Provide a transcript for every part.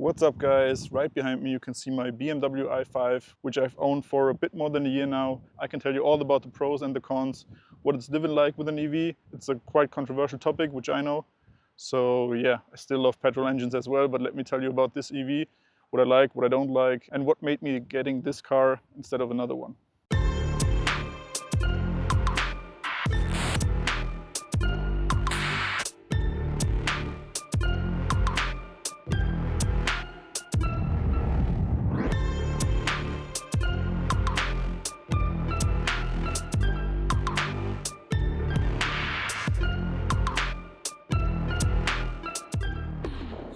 What's up guys? Right behind me you can see my BMW i5, which I've owned for a bit more than a year now. I can tell you all about the pros and the cons, what it's driven like with an EV. It's a quite controversial topic, which I know. So yeah, I still love petrol engines as well, but let me tell you about this EV, what I like, what I don't like, and what made me getting this car instead of another one.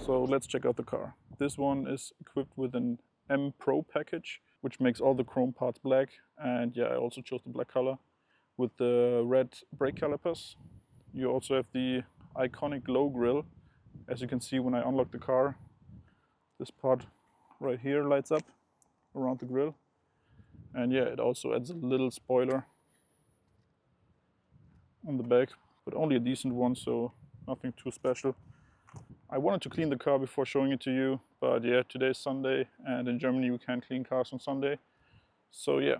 So let's check out the car. This one is equipped with an M Pro package, which makes all the chrome parts black. And yeah, I also chose the black color with the red brake calipers. You also have the iconic glow grille. As you can see when I unlock the car, this part right here lights up around the grille. And yeah, it also adds a little spoiler on the back, but only a decent one, so nothing too special. I wanted to clean the car before showing it to you, but yeah, today's Sunday, and in Germany we can't clean cars on Sunday. So yeah,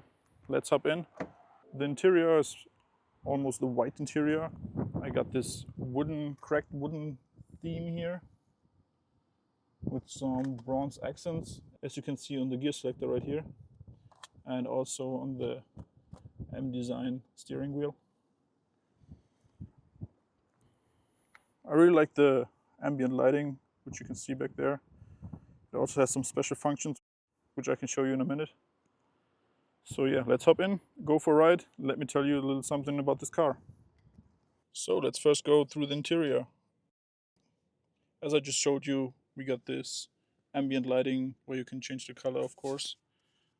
let's hop in. The interior is almost a white interior. I got this cracked wooden theme here with some bronze accents, as you can see on the gear selector right here, and also on the M Design steering wheel. I really like the ambient lighting, which you can see back there. It also has some special functions, which I can show you in a minute. So yeah, let's hop in, go for a ride. Let me tell you a little something about this car. So let's first go through the interior. As I just showed you, we got this ambient lighting where you can change the color, of course.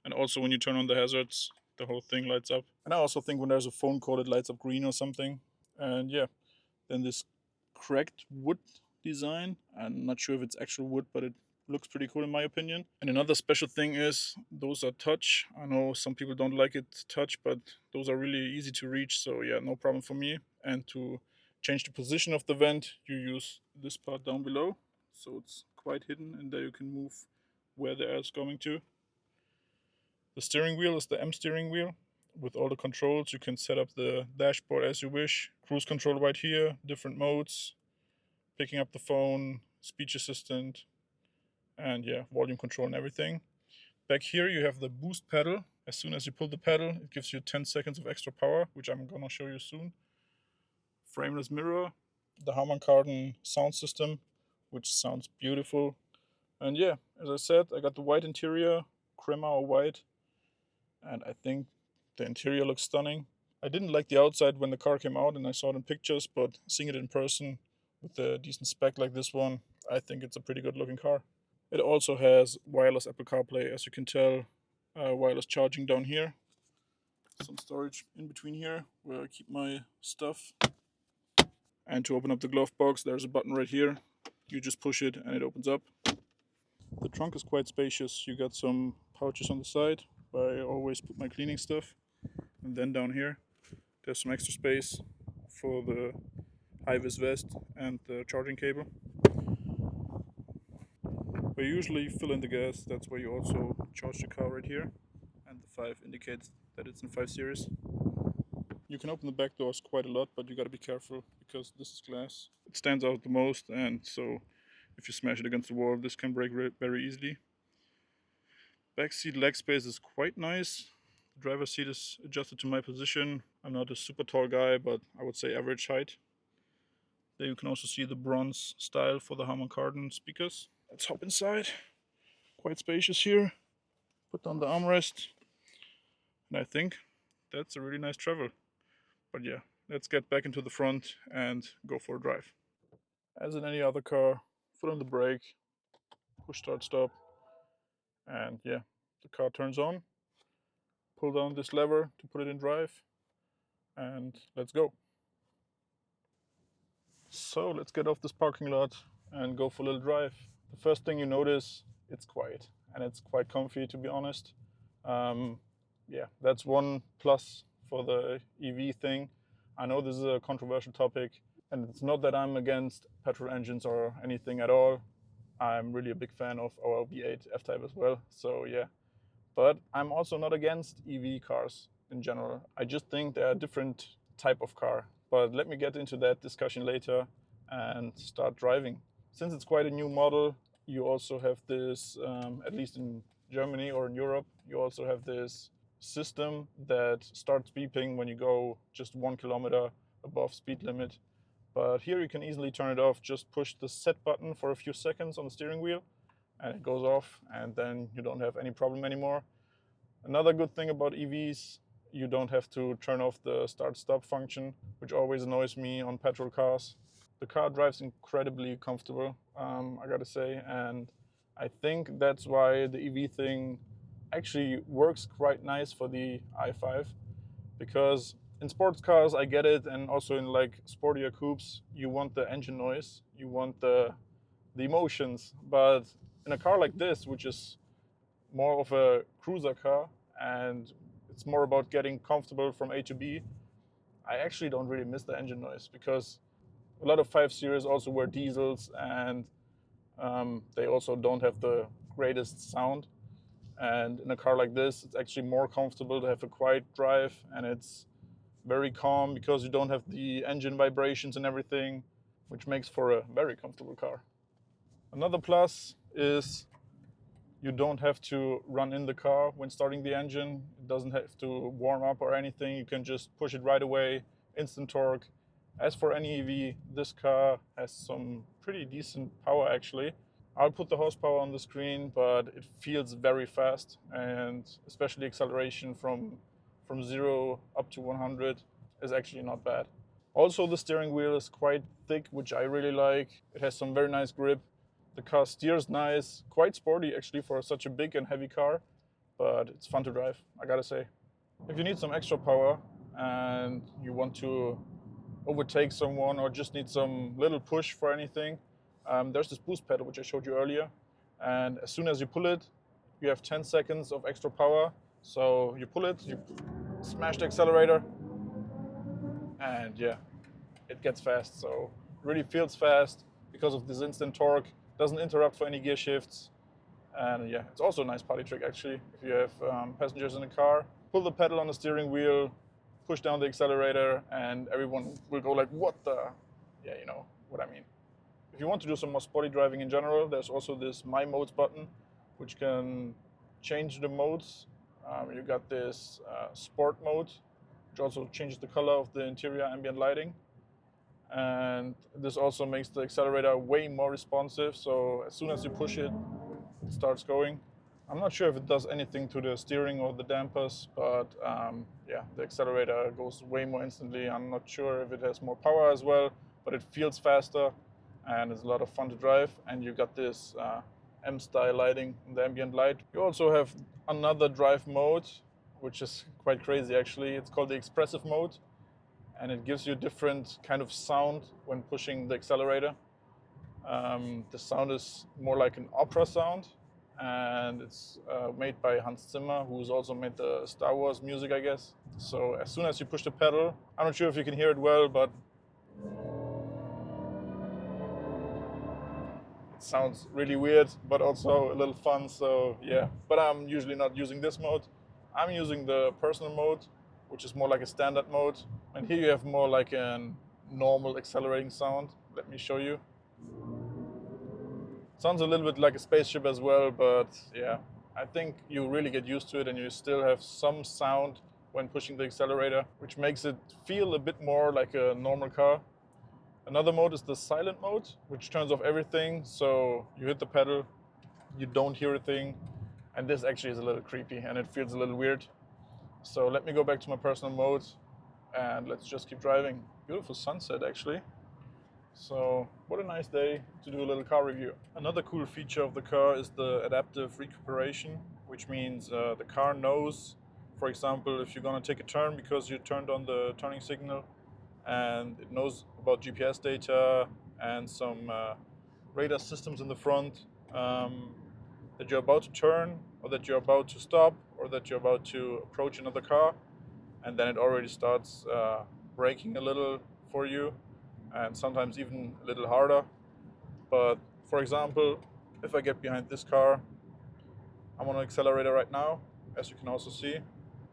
And also when you turn on the hazards, the whole thing lights up. And I also think when there's a phone call, it lights up green or something. And yeah, then this cracked wood design. I'm not sure if it's actual wood, but it looks pretty cool in my opinion. And another special thing is those are touch. I know some people don't like it touch, but those are really easy to reach. So yeah, no problem for me. And to change the position of the vent, you use this part down below. So it's quite hidden, and there you can move where the air is going to. The steering wheel is the M steering wheel. With all the controls, you can set up the dashboard as you wish. Cruise control right here, different modes, picking up the phone, speech assistant, and yeah, volume control and everything. Back here you have the boost pedal. As soon as you pull the pedal, it gives you 10 seconds of extra power, which I'm gonna show you soon. Frameless mirror, the Harman Kardon sound system, which sounds beautiful. And yeah, as I said, I got the white interior, crema or white, and I think the interior looks stunning. I didn't like the outside when the car came out and I saw it in pictures, but seeing it in person with a decent spec like this one, I think it's a pretty good looking car. It also has wireless Apple CarPlay, as you can tell, wireless charging down here, some storage in between here where I keep my stuff. And to open up the glove box, there's a button right here. You just push it and it opens up. The trunk is quite spacious. You got some pouches on the side where I always put my cleaning stuff. And then down here, there's some extra space for the high-vis vest and the charging cable. Where you usually fill in the gas, that's where you also charge the car right here. And the 5 indicates that it's in 5 series. You can open the back doors quite a lot, but you gotta be careful because this is glass. It stands out the most, and so if you smash it against the wall, this can break very easily. Back seat leg space is quite nice. The driver's seat is adjusted to my position. I'm not a super tall guy, but I would say average height. There you can also see the bronze style for the Harman Kardon speakers. Let's hop inside. Quite spacious here. Put down the armrest. And I think that's a really nice travel. But yeah, let's get back into the front and go for a drive. As in any other car, foot on the brake, push start stop, and yeah, the car turns on. Pull down this lever to put it in drive, and let's go. So let's get off this parking lot and go for a little drive. The first thing you notice, it's quiet, and it's quite comfy, to be honest. Yeah, that's one plus for the EV thing. I know this is a controversial topic, and it's not that I'm against petrol engines or anything at all. I'm really a big fan of our V8 F-Type as well. So yeah, but I'm also not against EV cars in general. I just think they're a different type of car. But let me get into that discussion later and start driving. Since it's quite a new model, you also have this, at least in Germany or in Europe, you also have this system that starts beeping when you go just 1 kilometer above speed limit. But here you can easily turn it off. Just push the set button for a few seconds on the steering wheel and it goes off, and then you don't have any problem anymore. Another good thing about EVs, you don't have to turn off the start-stop function, which always annoys me on petrol cars. The car drives incredibly comfortable, I gotta say, and I think that's why the EV thing actually works quite nice for the i5, because in sports cars I get it, and also in like sportier coupes, you want the engine noise, you want the emotions, but in a car like this, which is more of a cruiser car and it's more about getting comfortable from A to B, I actually don't really miss the engine noise, because a lot of 5 Series also were diesels, and they also don't have the greatest sound. And in a car like this, it's actually more comfortable to have a quiet drive, and it's very calm because you don't have the engine vibrations and everything, which makes for a very comfortable car. Another plus is you don't have to run in the car when starting the engine. It doesn't have to warm up or anything. You can just push it right away, instant torque. As for any EV, this car has some pretty decent power actually. I'll put the horsepower on the screen, but it feels very fast, and especially acceleration from 0 up to 100 is actually not bad. Also, the steering wheel is quite thick, which I really like. It has some very nice grip. The car steers nice, quite sporty actually for such a big and heavy car, but it's fun to drive, I gotta say. If you need some extra power and you want to overtake someone or just need some little push for anything, there's this boost pedal which I showed you earlier, and as soon as you pull it, you have 10 seconds of extra power. So you pull it, you smash the accelerator, and yeah, it gets fast. So it really feels fast because of this instant torque. Doesn't interrupt for any gear shifts, and yeah, it's also a nice party trick actually. If you have passengers in the car, pull the pedal on the steering wheel, push down the accelerator, and everyone will go like, what the? Yeah, you know what I mean. If you want to do some more sporty driving in general, there's also this My Modes button, which can change the modes. You got this sport mode, which also changes the color of the interior ambient lighting. And this also makes the accelerator way more responsive, so as soon as you push it, it starts going. I'm not sure if it does anything to the steering or the dampers, but yeah, the accelerator goes way more instantly. I'm not sure if it has more power as well, but it feels faster and it's a lot of fun to drive. And you got this M-style lighting, the ambient light. You also have another drive mode, which is quite crazy actually. It's called the expressive mode, and it gives you a different kind of sound when pushing the accelerator. The sound is more like an opera sound, and it's made by Hans Zimmer, who's also made the Star Wars music, I guess. So as soon as you push the pedal, I'm not sure if you can hear it well, but it sounds really weird, but also a little fun, so yeah. But I'm usually not using this mode. I'm using the personal mode, which is more like a standard mode. And here you have more like a normal accelerating sound. Let me show you. Sounds a little bit like a spaceship as well, but yeah, I think you really get used to it and you still have some sound when pushing the accelerator, which makes it feel a bit more like a normal car. Another mode is the silent mode, which turns off everything, so you hit the pedal, you don't hear a thing, and this actually is a little creepy and it feels a little weird. So let me go back to my personal mode and let's just keep driving. Beautiful sunset actually. So what a nice day to do a little car review. Another cool feature of the car is the adaptive recuperation, which means the car knows, for example, if you're gonna take a turn because you turned on the turning signal, and it knows about GPS data and some radar systems in the front, that you're about to turn, or that you're about to stop, or that you're about to approach another car, and then it already starts braking a little for you, and sometimes even a little harder. But for example, if I get behind this car, I'm on an accelerator right now, as you can also see.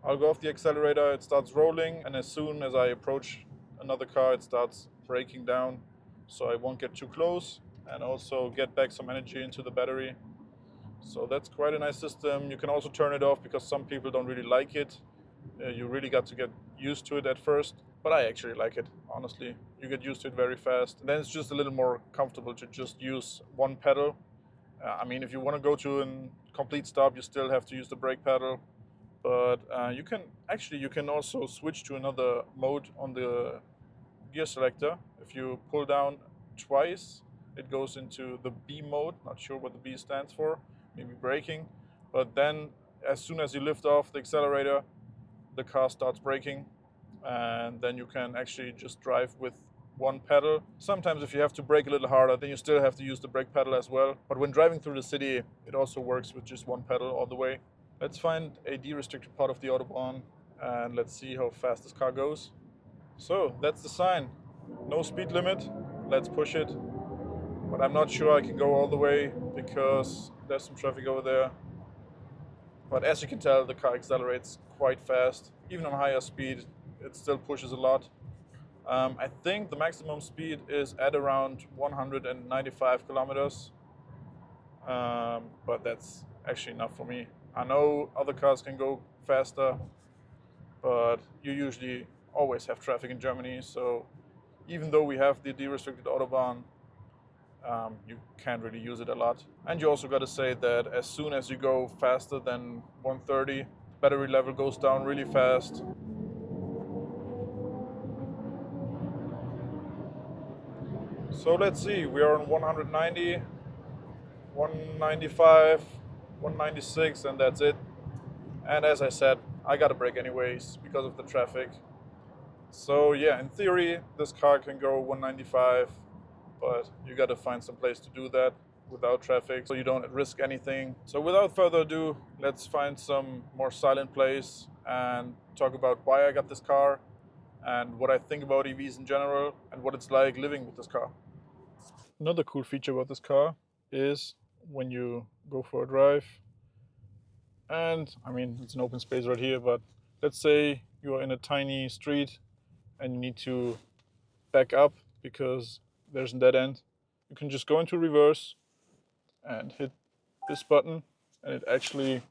I'll go off the accelerator, it starts rolling, and as soon as I approach another car, it starts braking down, so I won't get too close, and also get back some energy into the battery. So that's quite a nice system. You can also turn it off because some people don't really like it. You really got to get used to it at first, but I actually like it, honestly. You get used to it very fast. And then it's just a little more comfortable to just use one pedal. I mean, if you want to go to a complete stop, you still have to use the brake pedal. But you can also switch to another mode on the gear selector. If you pull down twice, it goes into the B mode. Not sure what the B stands for, maybe braking. But then as soon as you lift off the accelerator, the car starts braking, and then you can actually just drive with one pedal. Sometimes if you have to brake a little harder, then you still have to use the brake pedal as well. But when driving through the city, it also works with just one pedal all the way. Let's find a de-restricted part of the Autobahn, and let's see how fast this car goes. So that's the sign. No speed limit. Let's push it. But I'm not sure I can go all the way because there's some traffic over there. But as you can tell, the car accelerates quite fast. Even on higher speed, it still pushes a lot. I think the maximum speed is at around 195 kilometers. But that's actually enough for me. I know other cars can go faster, but you usually always have traffic in Germany. So even though we have the de-restricted Autobahn, you can't really use it a lot. And you also got to say that as soon as you go faster than 130, battery level goes down really fast. So let's see, we are on 190, 195, 196, and that's it. And as I said, I got to brake anyways because of the traffic. So yeah, in theory, this car can go 195, but you got to find some place to do that without traffic so you don't risk anything. So without further ado, let's find some more silent place and talk about why I got this car and what I think about EVs in general and what it's like living with this car. Another cool feature about this car is when you go for a drive, and I mean, it's an open space right here, but let's say you are in a tiny street and you need to back up because there's a dead end. You can just go into reverse and hit this button, and it actually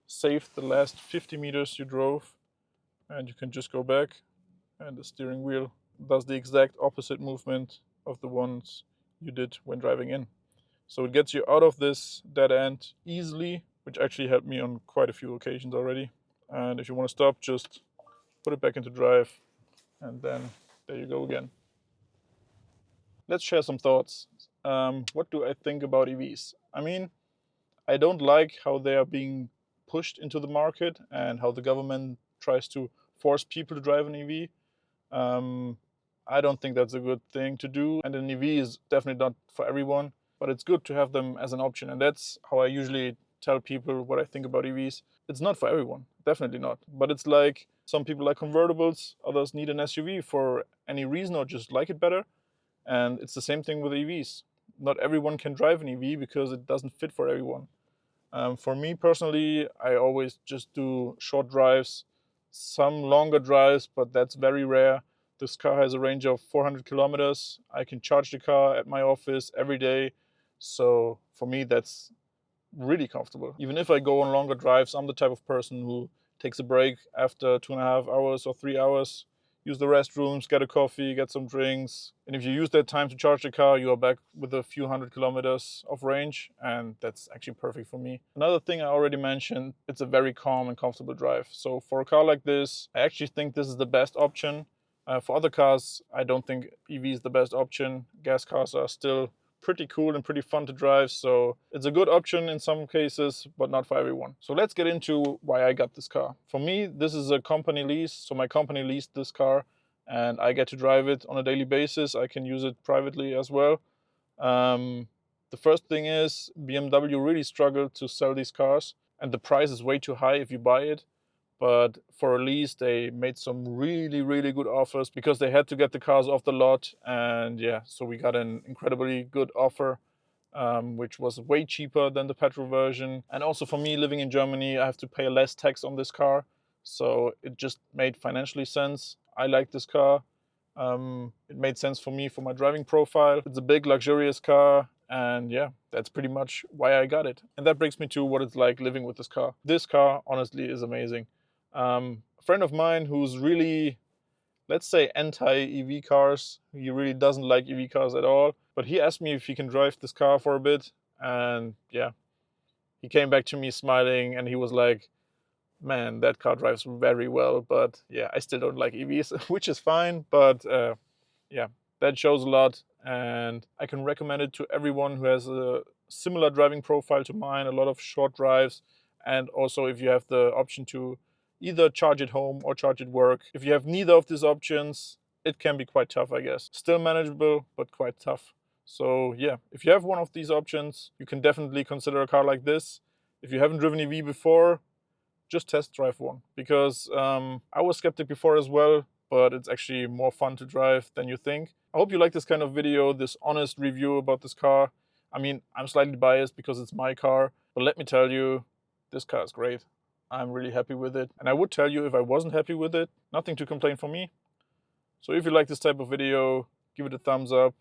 saved the last 50 meters you drove, and you can just go back, and the steering wheel does the exact opposite movement of the ones you did when driving in. So it gets you out of this dead end easily, which actually helped me on quite a few occasions already. And if you want to stop, just put it back into drive, and then there you go again. Let's share some thoughts. What do I think about EVs? I mean, I don't like how they are being pushed into the market and how the government tries to force people to drive an EV. I don't think that's a good thing to do, and an EV is definitely not for everyone, but it's good to have them as an option, and that's how I usually tell people what I think about EVs. It's not for everyone, definitely not, but it's like some people like convertibles, others need an SUV for any reason or just like it better, and it's the same thing with EVs. Not everyone can drive an EV because it doesn't fit for everyone. For me personally, I always just do short drives, some longer drives, but that's very rare. This car has a range of 400 kilometers. I can charge the car at my office every day. So for me, that's really comfortable. Even if I go on longer drives, I'm the type of person who takes a break after 2.5 hours or 3 hours, use the restrooms, get a coffee, get some drinks. And if you use that time to charge the car, you are back with a few hundred kilometers of range, and that's actually perfect for me. Another thing I already mentioned, it's a very calm and comfortable drive. So for a car like this, I actually think this is the best option. For other cars, I don't think EV is the best option. Gas cars are still pretty cool and pretty fun to drive, so it's a good option in some cases, but not for everyone. So let's get into why I got this car. For me, this is a company lease, so my company leased this car and I get to drive it on a daily basis. I can use it privately as well. The first thing is BMW really struggled to sell these cars, and the price is way too high if you buy it. But for a lease, they made some really, really good offers because they had to get the cars off the lot. And yeah, so we got an incredibly good offer. which was way cheaper than the petrol version. And also for me, living in Germany, I have to pay less tax on this car. So it just made financially sense. I like this car. It made sense for me for my driving profile. It's a big, luxurious car. And yeah, that's pretty much why I got it. And that brings me to what it's like living with this car. This car, honestly, is amazing. A friend of mine who's really, let's say, anti-EV cars. He really doesn't like EV cars at all. But he asked me if he can drive this car for a bit. And yeah, he came back to me smiling and he was like, man, that car drives very well. But yeah, I still don't like EVs, which is fine. But yeah, that shows a lot. And I can recommend it to everyone who has a similar driving profile to mine, a lot of short drives. And also if you have the option to either charge at home or charge at work. If you have neither of these options, it can be quite tough, I guess. Still manageable, but quite tough. So yeah, if you have one of these options, you can definitely consider a car like this. If you haven't driven EV before, just test drive one. Because I was skeptic before as well, but it's actually more fun to drive than you think. I hope you like this kind of video, this honest review about this car. I mean, I'm slightly biased because it's my car, but let me tell you, this car is great. I'm really happy with it. And I would tell you if I wasn't happy with it, nothing to complain for me. So if you like this type of video, give it a thumbs up.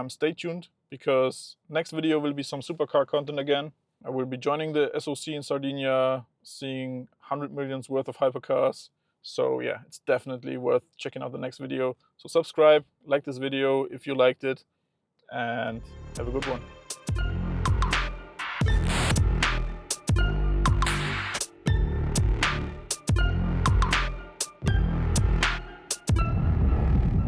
Stay tuned because next video will be some supercar content again. I will be joining the SOC in Sardinia, seeing 100 millions worth of hypercars. So yeah, it's definitely worth checking out the next video. So subscribe, like this video if you liked it, and have a good one.